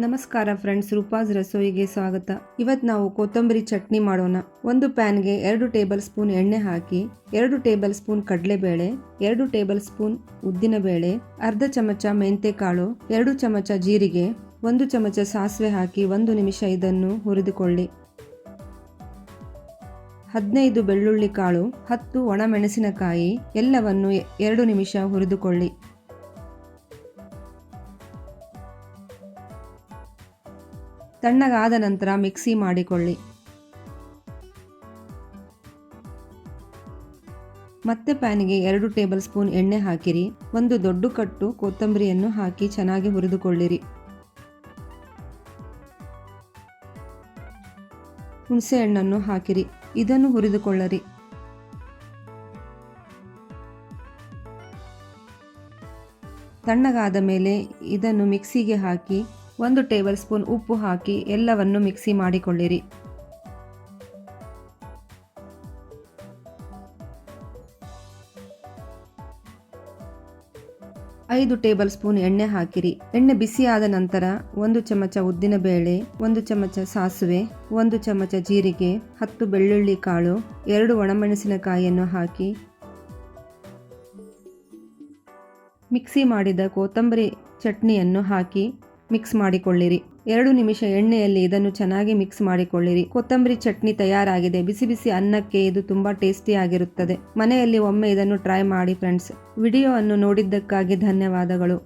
ನಮಸ್ಕಾರ ಫ್ರೆಂಡ್ಸ್, ರೂಪಾಸ್ ರಸೋಯಿಗೆ ಸ್ವಾಗತ. ಇವತ್ತು ನಾವು ಕೊತ್ತಂಬರಿ ಚಟ್ನಿ ಮಾಡೋಣ. ಒಂದು ಪ್ಯಾನ್ಗೆ 2 ಟೇಬಲ್ ಸ್ಪೂನ್ ಎಣ್ಣೆ ಹಾಕಿ, 2 ಟೇಬಲ್ ಸ್ಪೂನ್ ಕಡಲೆಬೇಳೆ, 2 ಟೇಬಲ್ ಸ್ಪೂನ್ ಉದ್ದಿನಬೇಳೆ, ಅರ್ಧ ಚಮಚ ಮೆಂತೆಕಾಳು, 2 ಚಮಚ ಜೀರಿಗೆ, 1 ಚಮಚ ಸಾಸಿವೆ ಹಾಕಿ 1 ನಿಮಿಷ ಇದನ್ನು ಹುರಿದುಕೊಳ್ಳಿ. 15 ಬೆಳ್ಳುಳ್ಳಿ ಕಾಳು, 10 ಒಣಮೆಣಸಿನಕಾಯಿ ಎಲ್ಲವನ್ನು 2 ನಿಮಿಷ ಹುರಿದುಕೊಳ್ಳಿ. ತಣ್ಣಗಾದ ನಂತರ ಮಿಕ್ಸಿ ಮಾಡಿಕೊಳ್ಳಿ. ಮತ್ತೆ ಪ್ಯಾನಿಗೆ 2 ಟೇಬಲ್ ಸ್ಪೂನ್ ಎಣ್ಣೆ ಹಾಕಿರಿ. ಒಂದು ದೊಡ್ಡ ಕಟ್ಟು ಕೊತ್ತಂಬರಿಯನ್ನು ಹಾಕಿ ಚೆನ್ನಾಗಿ ಹುರಿದುಕೊಳ್ಳಿರಿ. ಹುಣಸೆ ಹಣ್ಣನ್ನು ಹಾಕಿರಿ. ಇದನ್ನು ಹುರಿದುಕೊಳ್ಳಿರಿ. ತಣ್ಣಗಾದ ಮೇಲೆ ಇದನ್ನು ಮಿಕ್ಸಿಗೆ ಹಾಕಿ 1 ಟೇಬಲ್ ಸ್ಪೂನ್ ಉಪ್ಪು ಹಾಕಿ ಎಲ್ಲವನ್ನು ಮಿಕ್ಸಿ ಮಾಡಿಕೊಳ್ಳಿರಿ. ಐದು ಟೇಬಲ್ ಸ್ಪೂನ್ ಎಣ್ಣೆ ಹಾಕಿರಿ. ಎಣ್ಣೆ ಬಿಸಿಯಾದ ನಂತರ 1 ಚಮಚ ಉದ್ದಿನಬೇಳೆ, 1 ಚಮಚ ಸಾಸಿವೆ, 1 ಚಮಚ ಜೀರಿಗೆ, 10 ಬೆಳ್ಳುಳ್ಳಿ ಕಾಳು, 2 ಒಣಮೆಣಸಿನಕಾಯಿಯನ್ನು ಹಾಕಿ ಮಿಕ್ಸಿ ಮಾಡಿದ ಕೊತ್ತಂಬರಿ ಚಟ್ನಿಯನ್ನು ಹಾಕಿ ಮಿಕ್ಸ್ ಮಾಡಿಕೊಳ್ಳಿರಿ. 2 ನಿಮಿಷ ಎಣ್ಣೆಯಲ್ಲಿ ಇದನ್ನು ಚೆನ್ನಾಗಿ ಮಿಕ್ಸ್ ಮಾಡಿಕೊಳ್ಳಿರಿ. ಕೊತ್ತಂಬರಿ ಚಟ್ನಿ ತಯಾರಾಗಿದೆ. ಬಿಸಿ ಬಿಸಿ ಅನ್ನಕ್ಕೆ ಇದು ತುಂಬಾ ಟೇಸ್ಟಿ ಆಗಿರುತ್ತದೆ. ಮನೆಯಲ್ಲಿ ಒಮ್ಮೆ ಇದನ್ನು ಟ್ರೈ ಮಾಡಿ ಫ್ರೆಂಡ್ಸ್. ವಿಡಿಯೋವನ್ನು ನೋಡಿದ್ದಕ್ಕಾಗಿ ಧನ್ಯವಾದಗಳು.